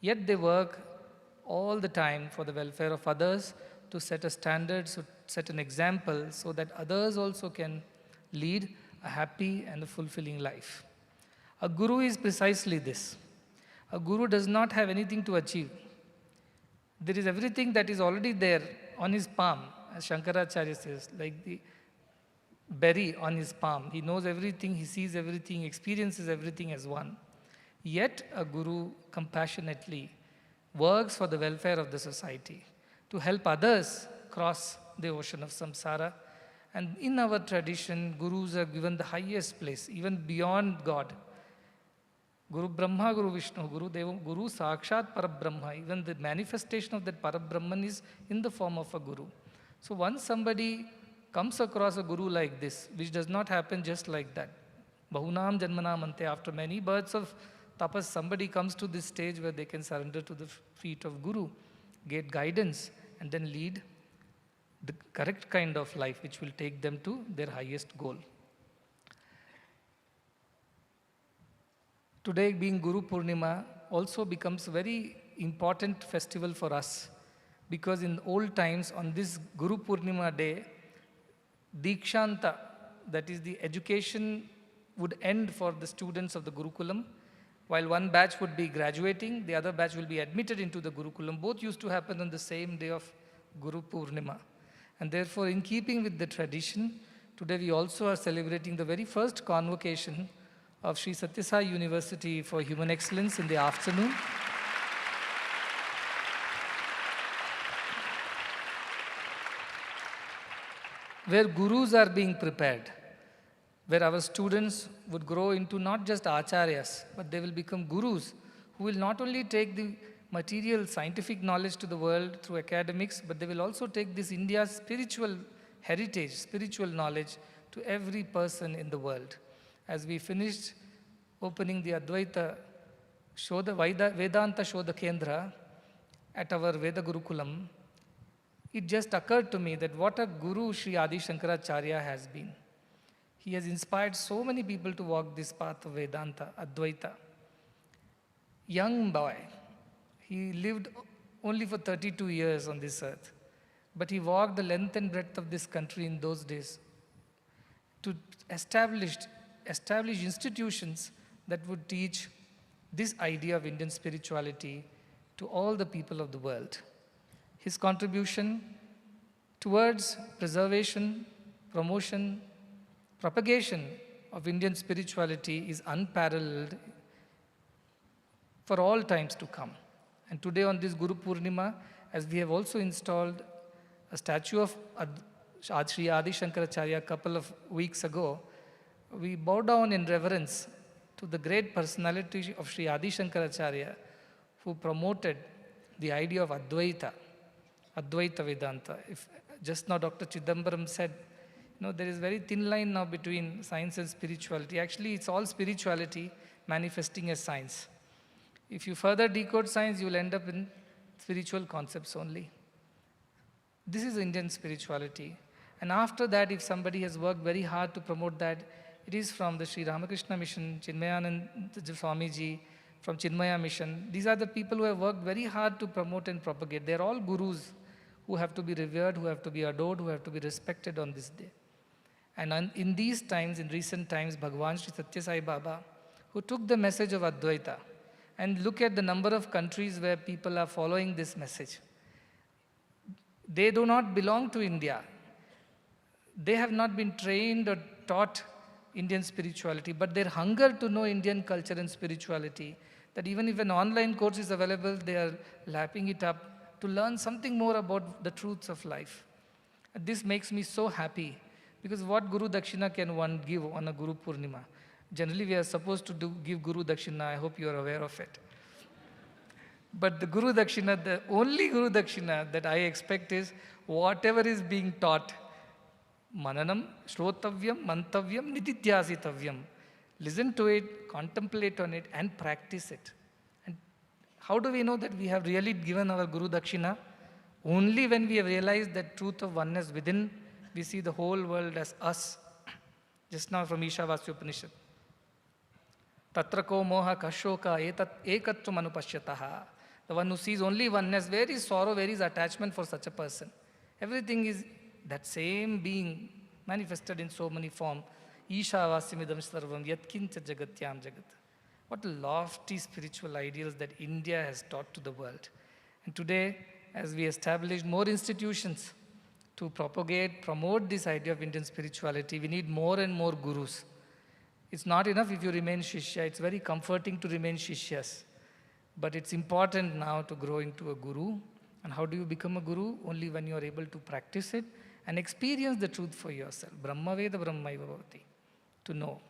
Yet they work all the time for the welfare of others, to set a standard, so set an example, so that others also can lead a happy and a fulfilling life. A guru is precisely this. A guru does not have anything to achieve. There is everything that is already there on his palm, as Shankaracharya says, like the berry on his palm. He knows everything, he sees everything, experiences everything as one. Yet a guru compassionately works for the welfare of the society, to help others cross the ocean of samsara. And in our tradition, gurus are given the highest place, even beyond God. Guru Brahma, Guru Vishnu, Guru Deva, Guru Sakshat Parabrahma. Even the manifestation of that Parabrahman is in the form of a guru. So once somebody comes across a guru like this, which does not happen just like that. Bahunam Janmanam Ante, after many births of tapas, somebody comes to this stage where they can surrender to the feet of Guru, get guidance, and then lead the correct kind of life which will take them to their highest goal. Today, being Guru Purnima, also becomes a very important festival for us, because in old times, on this Guru Purnima day, Dikshanta, that is the education, would end for the students of the Gurukulam. While one batch would be graduating, the other batch will be admitted into the Gurukulam. Both used to happen on the same day of Guru Purnima. And therefore, in keeping with the tradition, today we also are celebrating the very first convocation of Sri Sathya Sai University for Human Excellence in the afternoon. Where gurus are being prepared, where our students would grow into not just acharyas, but they will become gurus who will not only take the material scientific knowledge to the world through academics, but they will also take this India's spiritual heritage, spiritual knowledge to every person in the world. As we finished opening the Advaita Shodha, Vedanta Shodha Kendra at our Veda Gurukulam, it just occurred to me that what a guru Sri Adi Shankaracharya has been. He has inspired so many people to walk this path of Vedanta, Advaita. Young boy, he lived only for 32 years on this earth, but he walked the length and breadth of this country in those days to establish institutions that would teach this idea of Indian spirituality to all the people of the world. His contribution towards preservation, promotion, propagation of Indian spirituality is unparalleled for all times to come. And today on this Guru Purnima, as we have also installed a statue of Sri Adi Shankaracharya a couple of weeks ago, we bow down in reverence to the great personality of Sri Adi Shankaracharya, who promoted the idea of Advaita Vedanta. If just now Dr. Chidambaram said, there is very thin line now between science and spirituality. Actually, it's all spirituality manifesting as science. If you further decode science, you will end up in spiritual concepts only. This is Indian spirituality. And after that, if somebody has worked very hard to promote that, it is from the Sri Ramakrishna Mission, Chinmayananda Swamiji, from Chinmaya Mission. These are the people who have worked very hard to promote and propagate. They are all gurus who have to be revered, who have to be adored, who have to be respected on this day. And in these times, in recent times, Bhagavan Sri Sathya Sai Baba, who took the message of Advaita, and look at the number of countries where people are following this message. They do not belong to India. They have not been trained or taught Indian spirituality, but their hunger to know Indian culture and spirituality, that even if an online course is available, they are lapping it up to learn something more about the truths of life. And this makes me so happy Because what Guru Dakshina can one give on a Guru Purnima? Generally, we are supposed to give Guru Dakshina. I hope you are aware of it. But the Guru Dakshina, the only Guru Dakshina that I expect is whatever is being taught, Mananam, Shrotavyam, Mantavyam, Nididhyasitavyam. Listen to it, contemplate on it, and practice it. And how do we know that we have really given our Guru Dakshina? Only when we have realized that truth of oneness within, we see the whole world as us. Just now from Ishavasya Upanishad. Tatrako moha kashoka ekatvam anupashyataha. The one who sees only oneness, where is sorrow, where is attachment for such a person? Everything is that same being manifested in so many forms. Ishavasya sarvam yatkincha jagatyam jagat. What lofty spiritual ideals that India has taught to the world. And today, as we establish more institutions to propagate, promote this idea of Indian spirituality, we need more and more gurus. It's not enough if you remain Shishya. It's very comforting to remain Shishyas. But it's important now to grow into a guru. And how do you become a guru? Only when you are able to practice it and experience the truth for yourself. Brahma Veda Brahmaiva Bhavati. To know.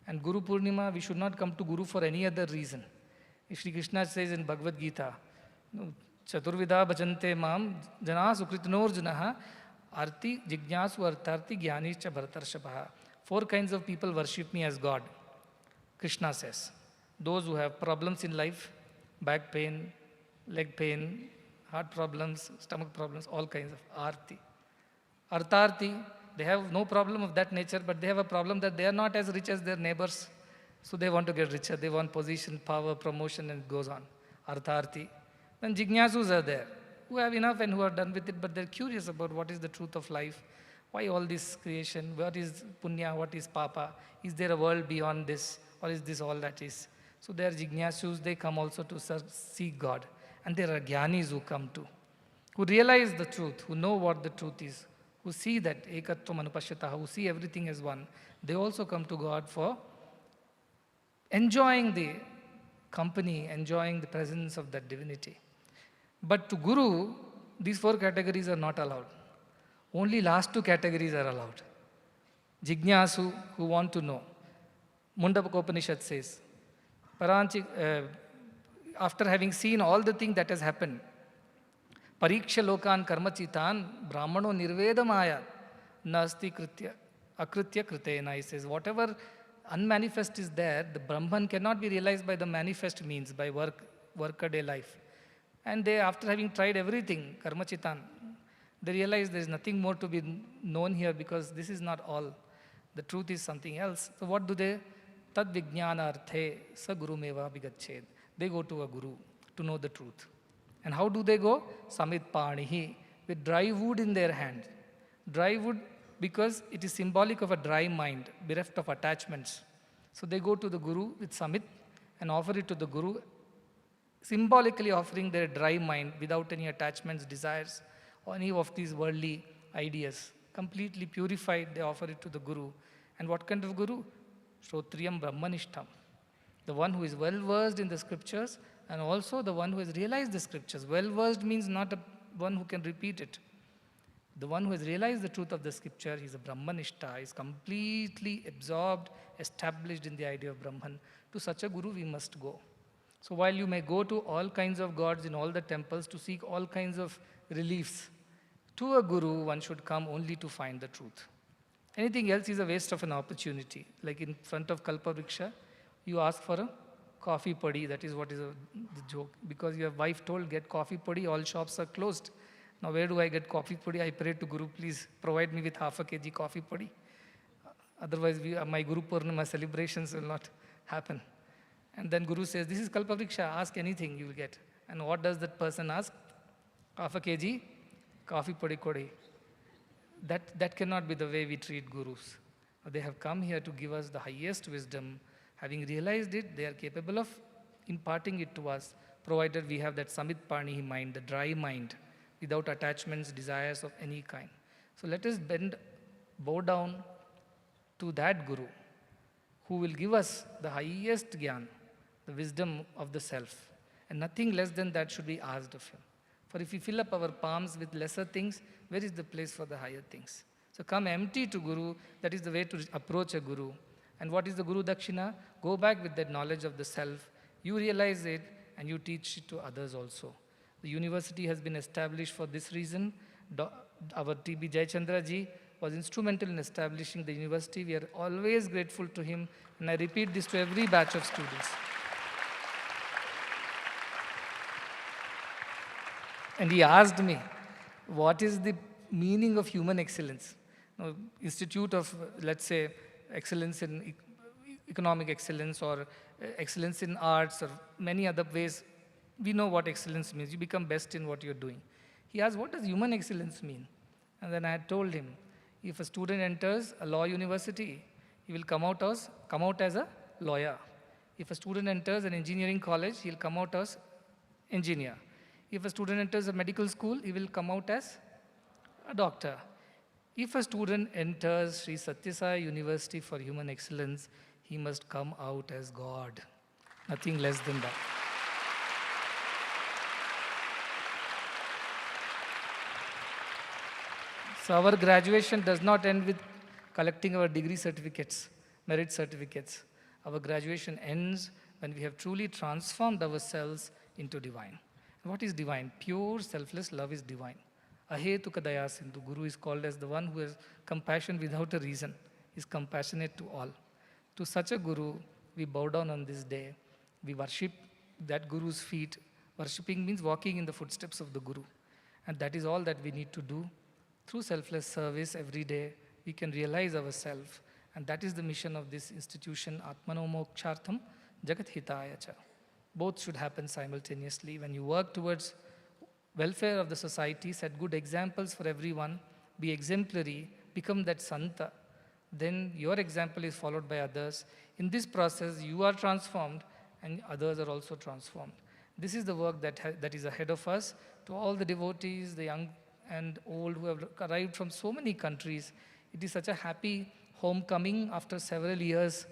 And Guru Purnima, we should not come to Guru for any other reason. If Sri Krishna says in Bhagavad Gita, Chaturvidha bhajante mam jana sukritnorjunaha arti jignasu artarti jnanischa bharatarshabha. 4 kinds of people worship me as God. Krishna says, those who have problems in life, back pain, leg pain, heart problems, stomach problems, all kinds of arti. Artarti, they have no problem of that nature, but they have a problem that they are not as rich as their neighbors. So they want to get richer, they want position, power, promotion, and it goes on. Artarti. Then jignasus are there, who have enough and who are done with it, but they're curious about what is the truth of life. Why all this creation? What is punya? What is papa? Is there a world beyond this? Or is this all that is? So they are jignasus, they come also to seek God. And there are jnanis who come too, who realize the truth, who know what the truth is, who see that ekatvam anupashyataha, who see everything as one. They also come to God for enjoying the company, enjoying the presence of that divinity. But to Guru, these 4 categories are not allowed. Only last 2 categories are allowed. Jignasu, who want to know. Mundakopanishad says, after having seen all the things that has happened, Pariksha lokan karmachitan brahmano nirvedamaya nasti kritya akritya kritena. He says, whatever unmanifest is there, the Brahman cannot be realized by the manifest means, by workaday life. And they, after having tried everything, karmachitan, they realize there is nothing more to be known here because this is not all. The truth is something else. So what do they? Tad vijnanarthe sa gurumeva vigached. They go to a guru to know the truth. And how do they go? Samit panihi, with dry wood in their hand. Dry wood because it is symbolic of a dry mind, bereft of attachments. So they go to the guru with samit and offer it to the guru, symbolically offering their dry mind without any attachments, desires, or any of these worldly ideas. Completely purified, they offer it to the guru. And what kind of guru? Shrotriyam Brahmanishtam. The one who is well versed in the scriptures and also the one who has realized the scriptures. Well versed means not one who can repeat it. The one who has realized the truth of the scripture, he is a Brahmanishta, he is completely absorbed, established in the idea of Brahman. To such a guru we must go. So while you may go to all kinds of gods in all the temples to seek all kinds of reliefs, to a guru one should come only to find the truth. Anything else is a waste of an opportunity. Like in front of Kalpavriksha, you ask for a coffee podi, that is what is the joke. Because your wife told, get coffee podi, all shops are closed. Now where do I get coffee podi? I pray to Guru, please provide me with half a kg coffee podi. Otherwise my Guru Purnima celebrations will not happen. And then Guru says, this is Kalpavriksha, ask anything you will get. And what does that person ask? Half a kg coffee podi kodi. That cannot be the way we treat gurus. They have come here to give us the highest wisdom. Having realized it, they are capable of imparting it to us, provided we have that samit panihi mind, the dry mind, without attachments, desires of any kind. So let us bow down to that Guru, who will give us the highest gyan, the wisdom of the self. And nothing less than that should be asked of him. For if we fill up our palms with lesser things, where is the place for the higher things? So come empty to Guru. That is the way to approach a Guru. And what is the Guru Dakshina? Go back with that knowledge of the self. You realize it and you teach it to others also. The university has been established for this reason. Our T.B. Jayachandra ji was instrumental in establishing the university. We are always grateful to him. And I repeat this to every batch of students. And he asked me, what is the meaning of human excellence? Now, Institute of, let's say, excellence in economic excellence or excellence in arts or many other ways, we know what excellence means. You become best in what you're doing. He asked, what does human excellence mean? And then I had told him, if a student enters a law university, he will come out as a lawyer. If a student enters an engineering college, he'll come out as engineer. If a student enters a medical school, he will come out as a doctor. If a student enters Sri Sathya Sai University for Human Excellence, he must come out as God. Nothing less than that. So our graduation does not end with collecting our degree certificates, merit certificates. Our graduation ends when we have truly transformed ourselves into divine. What is divine? Pure, selfless love is divine. Ahetuka daya sindhu. Guru is called as the one who has compassion without a reason. He is compassionate to all. To such a Guru, we bow down on this day. We worship that Guru's feet. Worshipping means walking in the footsteps of the Guru. And that is all that we need to do. Through selfless service every day, we can realize ourselves. And that is the mission of this institution, Atmano Mokshartham Jagat Hitaya Cha. Both should happen simultaneously. When you work towards welfare of the society, set good examples for everyone, be exemplary, become that Santa, then your example is followed by others. In this process, you are transformed and others are also transformed. This is the work that is ahead of us. To all the devotees, the young and old who have arrived from so many countries, it is such a happy homecoming after several years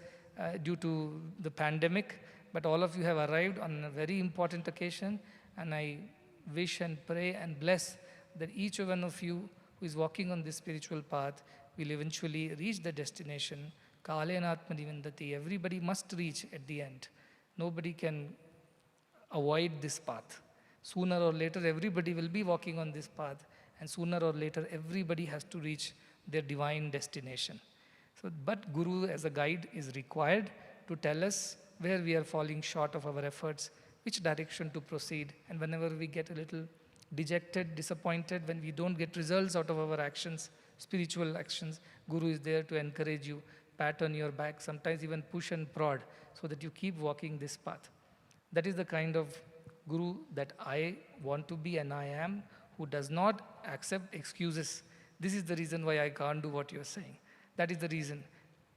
due to the pandemic. But all of you have arrived on a very important occasion, and I wish and pray and bless that each one of you who is walking on this spiritual path will eventually reach the destination. Kalena Atmani Vindati. Everybody must reach at the end. Nobody can avoid this path. Sooner or later, everybody will be walking on this path, and sooner or later, everybody has to reach their divine destination. So, but Guru as a guide is required to tell us where we are falling short of our efforts, which direction to proceed. And whenever we get a little dejected, disappointed, when we don't get results out of our actions, spiritual actions, Guru is there to encourage you, pat on your back, sometimes even push and prod, so that you keep walking this path. That is the kind of Guru that I want to be and I am, who does not accept excuses. This is the reason why I can't do what you're saying. That is the reason.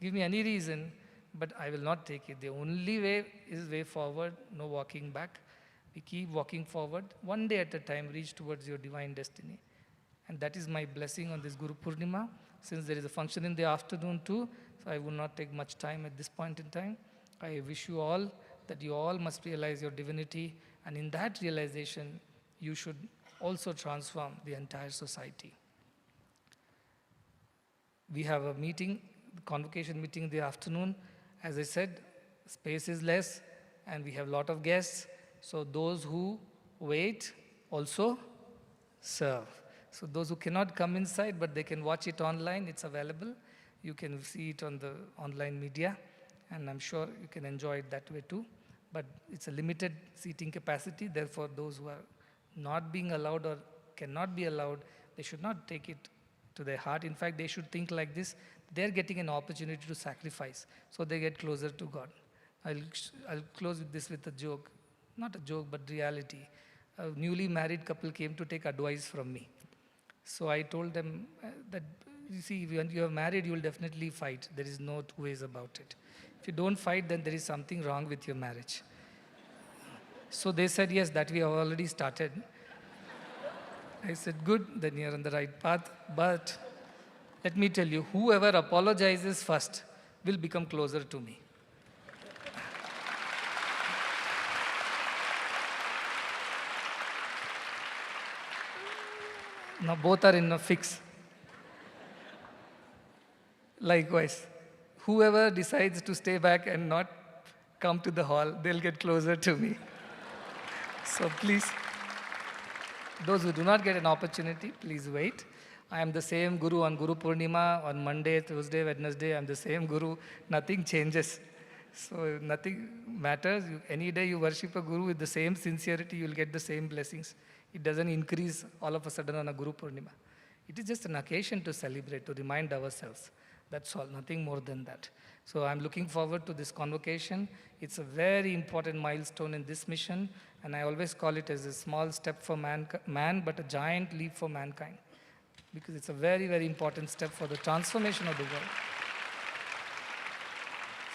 Give me any reason, but I will not take it. The only way is way forward, no walking back. We keep walking forward, one day at a time, reach towards your divine destiny. And that is my blessing on this Guru Purnima. Since there is a function in the afternoon too, so I will not take much time at this point in time. I wish you all that you all must realize your divinity, and in that realization, you should also transform the entire society. We have a meeting, convocation meeting in the afternoon. As I said, space is less and we have a lot of guests. So those who wait also serve. So those who cannot come inside but they can watch it online, it's available. You can see it on the online media and I'm sure you can enjoy it that way too. But it's a limited seating capacity, therefore those who are not being allowed or cannot be allowed, they should not take it to their heart. In fact, they should think like this: they're getting an opportunity to sacrifice, so they get closer to God. I'll close with this with a joke. Not a joke, but reality. A newly married couple came to take advice from me. So I told them that, you see, when you are married, you will definitely fight. There is no two ways about it. If you don't fight, then there is something wrong with your marriage. So they said, yes, that we have already started. I said, good, then you're on the right path. But let me tell you, whoever apologizes first will become closer to me. Now both are in a fix. Likewise, whoever decides to stay back and not come to the hall, they'll get closer to me. So please, those who do not get an opportunity, please wait. I am the same Guru on Guru Purnima, on Monday, Tuesday, Wednesday, I'm the same Guru. Nothing changes. So nothing matters. Any day you worship a Guru with the same sincerity, you will get the same blessings. It doesn't increase all of a sudden on a Guru Purnima. It is just an occasion to celebrate, to remind ourselves. That's all, nothing more than that. So I'm looking forward to this convocation. It's a very important milestone in this mission, and I always call it as a small step for man, but a giant leap for mankind. Because it's a very, very important step for the transformation of the world.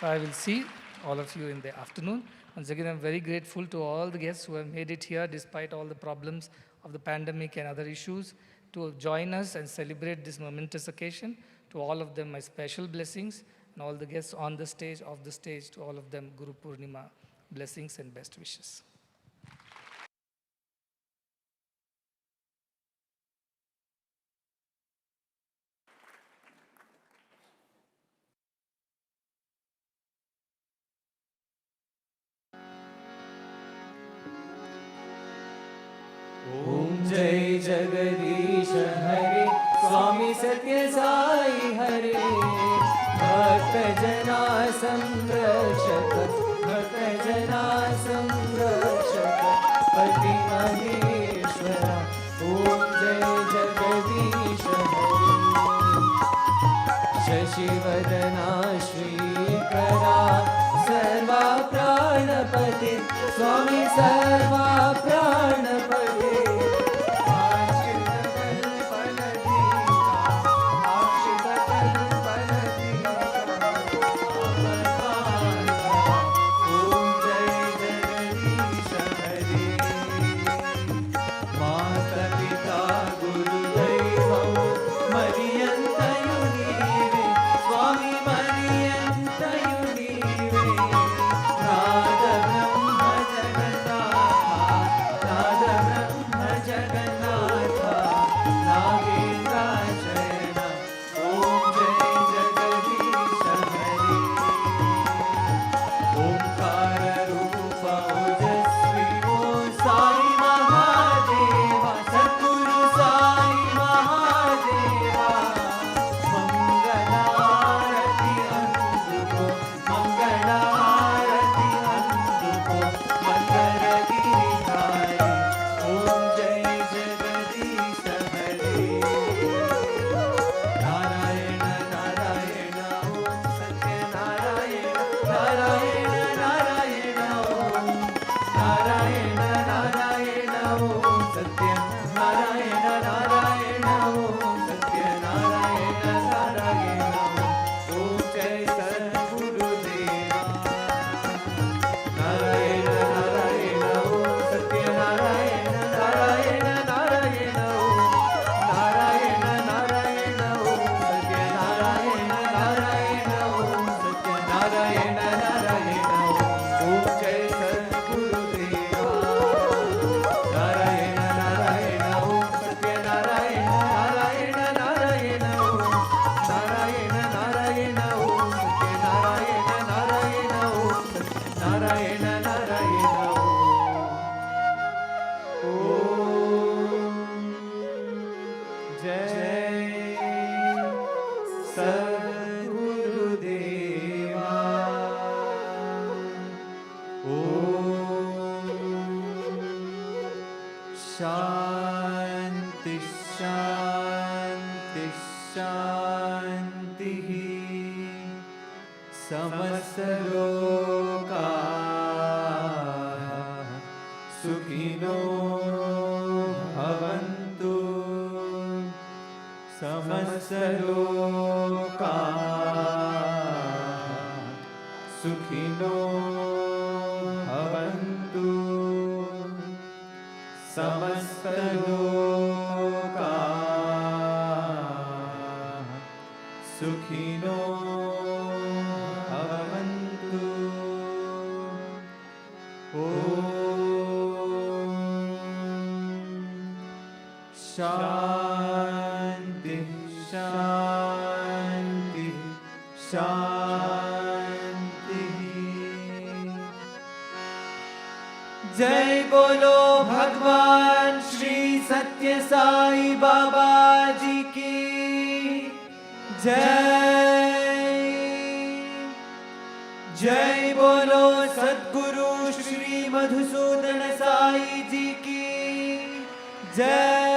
So I will see all of you in the afternoon. Once again, I'm very grateful to all the guests who have made it here despite all the problems of the pandemic and other issues to join us and celebrate this momentous occasion. To all of them, my special blessings, and all the guests on the stage, off the stage, to all of them, Guru Purnima, blessings and best wishes. ॐ जय जगदीश हरे स्वामी सत्य साई हरे भक्त जना संरक्षक भक्त जना संरक्षक पति महेश्वरा ॐ जय जगदीश हरे शशिवदना श्रीकरा सर्वा प्राणपते स्वामी सर्वा प्राणपते शांति शांति जय बोलो भगवान श्री सत्य साई बाबा जी की जय। जय बोलो सद्गुरु श्री मधुसूदन साई जी की जय।